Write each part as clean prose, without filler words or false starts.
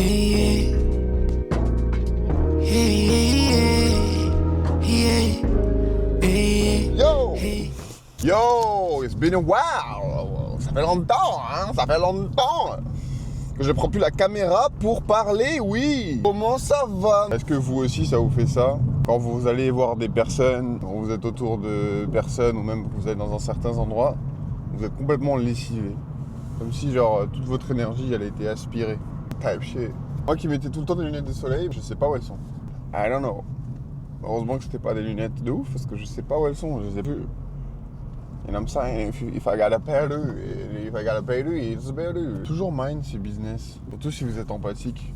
yeah, yeah, yeah, yeah. Yo! Yo! It's been a while! Ça fait longtemps, hein? Ça fait longtemps! Que je prends plus la caméra pour parler, oui! Comment ça va? Est-ce que vous aussi, ça vous fait ça? Quand vous allez voir des personnes, quand vous êtes autour de personnes, ou même que vous êtes dans un certain endroit, vous êtes complètement lessivé. Comme si, genre, toute votre énergie, elle a été aspirée. Type shit. Moi qui mettais tout le temps des lunettes de soleil, je sais pas où elles sont. I don't know. Heureusement que c'était pas des lunettes de ouf, parce que je sais pas où elles sont, je sais plus. You know what I'm saying? If I gotta pay you, if I gotta pay you, it's better. Toujours mind ces business, surtout si vous êtes empathique.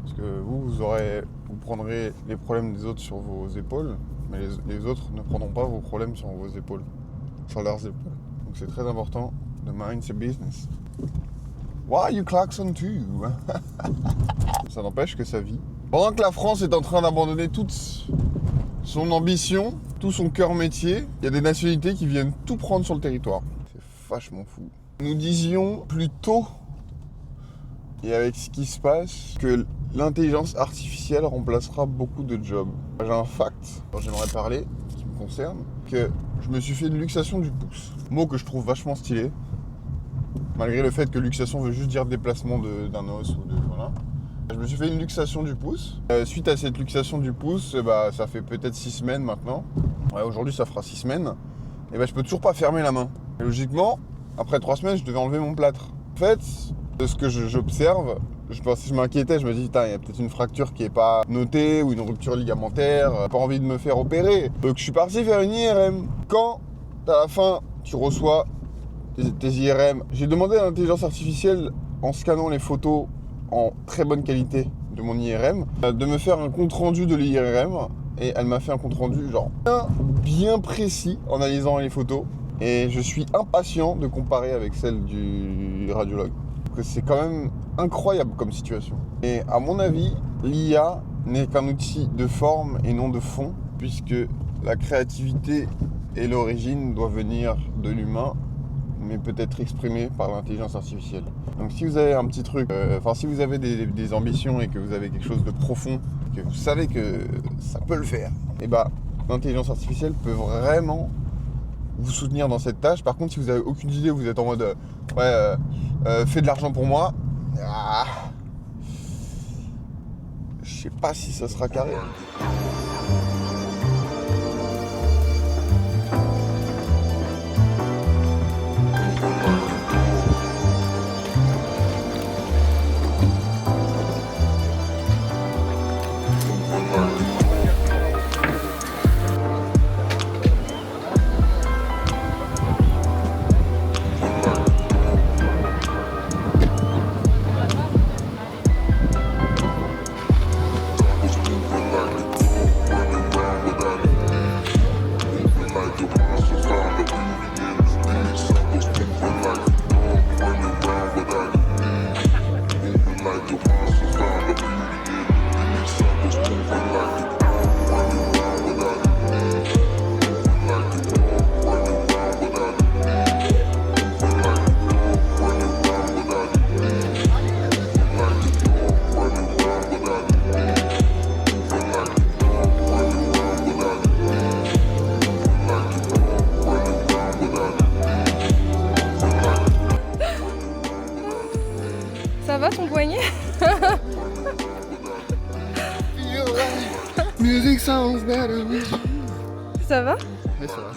Parce que vous prendrez les problèmes des autres sur vos épaules, mais les autres ne prendront pas vos problèmes sur vos épaules, sur leurs épaules. Donc c'est très important de mind ces business. Why you klaxon too? Ça n'empêche que ça vit. Pendant que la France est en train d'abandonner toute son ambition, tout son cœur métier, il y a des nationalités qui viennent tout prendre sur le territoire. C'est vachement fou. Nous disions plus tôt, et avec ce qui se passe, que l'intelligence artificielle remplacera beaucoup de jobs. J'ai un fact dont j'aimerais parler, qui me concerne, que je me suis fait une luxation du pouce. Mot que je trouve vachement stylé. Malgré le fait que luxation veut juste dire déplacement d'un os ou de... Voilà. Je me suis fait une luxation du pouce. Suite à cette luxation du pouce, ça fait peut-être 6 semaines maintenant. Ouais, aujourd'hui, ça fera 6 semaines. Et je peux toujours pas fermer la main. Et logiquement, après 3 semaines, je devais enlever mon plâtre. En fait, de ce que j'observe, je m'inquiétais. Je me dis, il y a peut-être une fracture qui est pas notée ou une rupture ligamentaire. Pas envie de me faire opérer. Donc je suis parti faire une IRM. Quand, à la fin, tu reçois tes IRM, j'ai demandé à l'intelligence artificielle, en scannant les photos en très bonne qualité de mon IRM, de me faire un compte rendu de l'IRM, et elle m'a fait un compte rendu genre bien précis en analysant les photos, et je suis impatient de comparer avec celle du radiologue. C'est quand même incroyable comme situation. Et à mon avis, l'IA n'est qu'un outil de forme et non de fond, puisque la créativité et l'origine doivent venir de l'humain, mais peut-être exprimé par l'intelligence artificielle. Donc si vous avez un petit truc, si vous avez des ambitions et que vous avez quelque chose de profond, que vous savez que ça peut le faire, et l'intelligence artificielle peut vraiment vous soutenir dans cette tâche. Par contre, si vous avez aucune idée, vous êtes en mode fais de l'argent pour moi, je sais pas si ça sera carré. Ça va ton poignet? Music sounds better with you. Ça va? Ouais, ça va.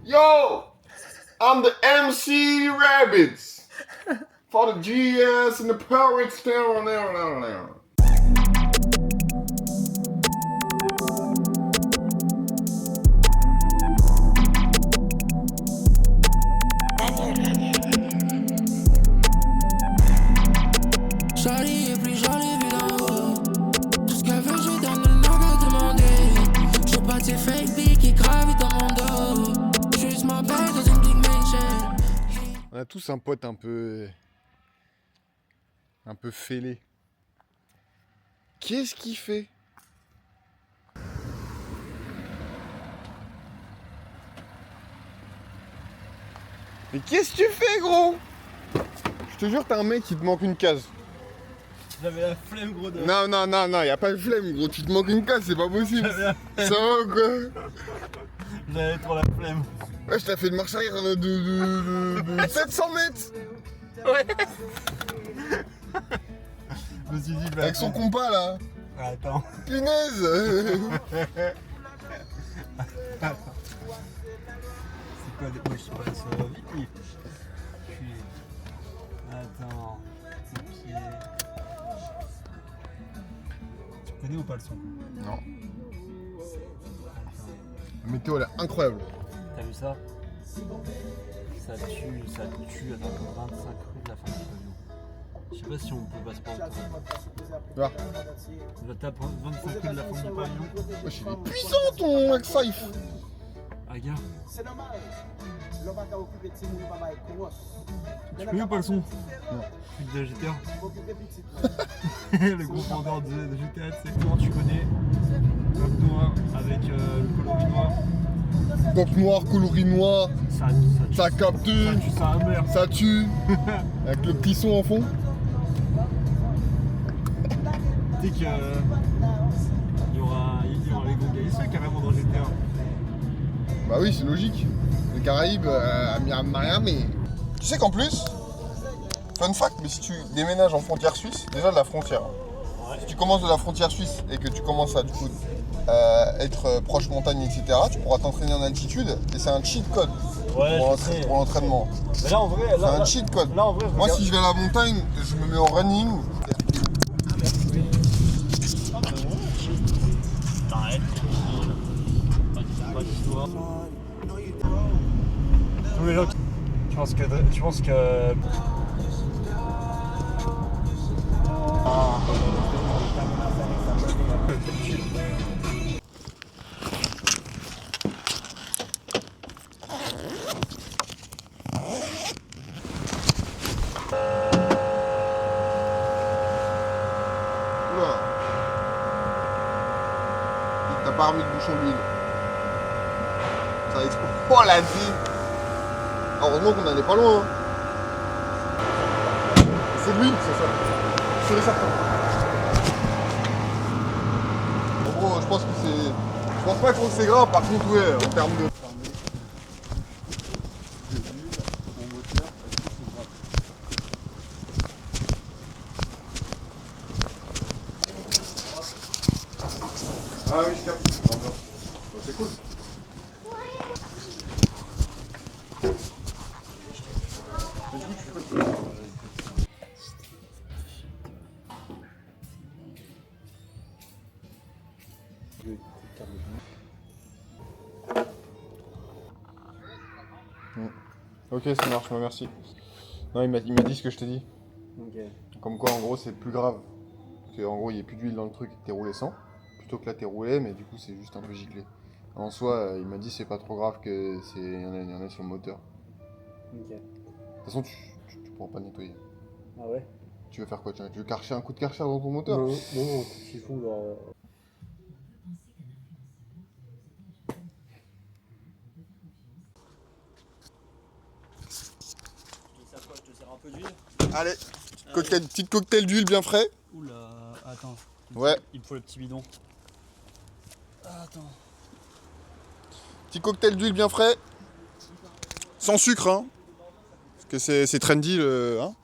Yo! I'm the MC Rabbits! For the GS and the Pirates down there. Charlie est plus jolie vu d'en haut. Tout ce qu'elle veut, je lui donne le nom qu'elle demandait. Je pas de ces fake billes qui gravitent dans mon dos. Juste ma belle dans une big mansion. On a tous un pote un peu fêlé. Qu'est-ce qu'il fait? Mais qu'est-ce que tu fais, gros? Je te jure, t'as un mec qui te manque une case. J'avais la flemme, gros. Non, y a pas de flemme, gros. Tu te manques une case, c'est pas possible. Ça va ou quoi? J'avais trop la flemme. Ouais, je t'ai fait une marche arrière de 700 mètres. Ouais. Je me suis dit, bah. Avec son compas, là. Attends. Punaise. C'est quoi des. Moi, je suis pas sur vite. Je suis. Attends. C'est pied. Tu connais ou pas le son? Non. La météo, elle est incroyable. T'as vu ça? Ça tue à 25 rue de la fin du pavillon. Je sais pas si on peut passer par le temps. Là. On tape 25 rue de la fin du pavillon. Wesh, il est puissant ton X-Five. Ah, gars. Tu connais ou pas le son? Non. Pute de GTA. Le gros vendeur de GTA, tu sais. Comment tu connais? Top noir avec le coloris noir. Pop noir, coloris noir, ça capte, Ça tue sa mère. ça tue. Avec le petit son en fond. Tu sais que il y aura les Gongaïseux carrément dans GTA. Bah oui, c'est logique. Les Caraïbes, Miami. Tu sais qu'en plus, fun fact, mais si tu déménages en frontière suisse, déjà de la frontière. Ouais. Si tu commences de la frontière suisse et que tu commences à du coup être proche montagne, etc., tu pourras t'entraîner en altitude et c'est un cheat code Ouais, pour l'entraînement. Mais là en vrai, C'est un cheat code. là en vrai, Moi, si je vais à la montagne, je me mets en running. T'arrêtes. Pas d'histoire. Tous les gens qui. Tu penses que. Oula. T'as pas remis de bouchon d'huile. Ça va explose. Oh la vie. Heureusement qu'on n'allait pas loin. Hein. C'est de l'huile, c'est ça. C'est certain. En gros, je pense que c'est. Je pense pas que c'est grave, par contre, ouais, en termes de. Ah oui, je capte. C'est cool. Ok, ça marche, merci. Non, il m'a dit ce que je t'ai dit. Ok. Comme quoi, en gros, c'est plus grave. Parce qu'en gros, il n'y a plus d'huile dans le truc et que t'es roulé sans. Plutôt que là, t'es roulé, mais du coup, c'est juste un peu giclé. En soi, il m'a dit c'est pas trop grave que il y en a sur le moteur. Ok. De toute façon, tu pourras pas nettoyer. Ah ouais? Tu veux faire quoi? Tu veux karcher un coup de karcher dans ton moteur? Non, c'est fou, genre. Je te sers un peu d'huile. Allez, petite cocktail d'huile bien frais. Oula, attends. Ouais. Il me faut le petit bidon. Attends. Petit cocktail d'huile bien frais. Sans sucre, hein. Parce que c'est trendy, hein.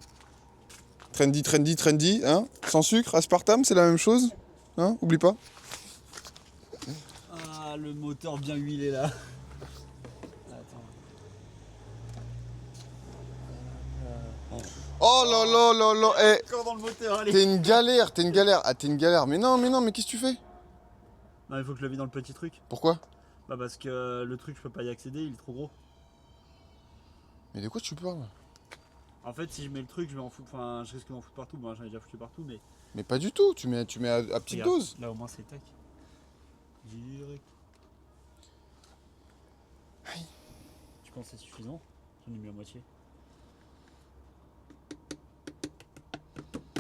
Trendy, hein. Sans sucre, aspartame, c'est la même chose. Hein, oublie pas. Ah, le moteur bien huilé là. Attends. Oh là là là là. Eh, Encore dans le moteur, allez. t'es une galère, t'es une galère. Ah, t'es une galère. Mais non, mais qu'est-ce que tu fais? Non, il faut que je le vide dans le petit truc. Pourquoi? Bah parce que le truc, je peux pas y accéder, il est trop gros. Mais de quoi tu parles? En fait, si je mets le truc, je vais en foutre. Enfin, je risque d'en foutre partout. Bon, j'en ai déjà foutu partout, mais. Mais pas du tout, tu mets à petite Regarde, dose. Là, au moins, c'est tac. Direct. Aïe. Tu penses que c'est suffisant? J'en ai mis la moitié.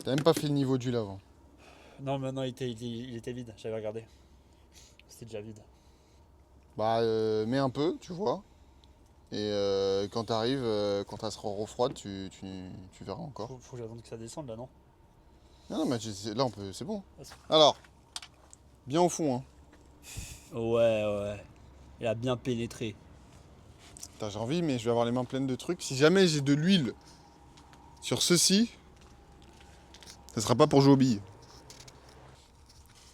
T'as même pas fait le niveau d'huile avant. Non, mais non, il était vide, j'avais regardé. C'était déjà vide. Bah, mets un peu, tu vois. Et quand t'arrives, quand elle sera refroide, tu verras encore. Faut que j'attende que ça descende là, non? Non, mais là, on peut, c'est bon. Alors, bien au fond, hein. Ouais. Il a bien pénétré. Putain, j'ai envie, mais je vais avoir les mains pleines de trucs. Si jamais j'ai de l'huile sur ceci, ça sera pas pour jouer aux billes.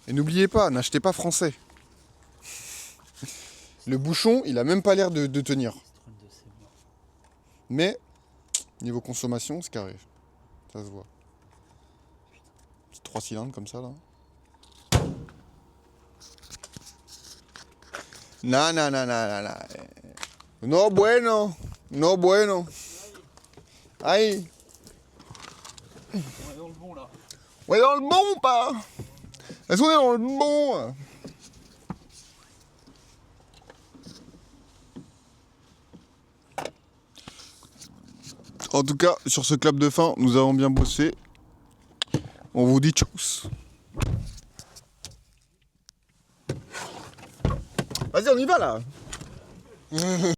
Et n'oubliez pas, n'achetez pas français. Le bouchon, il a même pas l'air de tenir. Mais, niveau consommation, c'est carré. Ça se voit. Petit 3 cylindres comme ça, là. Non. No bueno. No bueno. Aïe. On est dans le bon là. On est dans le bon ou pas? Est-ce qu'on est dans le bon? En tout cas, sur ce clap de fin, nous avons bien bossé. On vous dit tchuss. Vas-y, on y va là.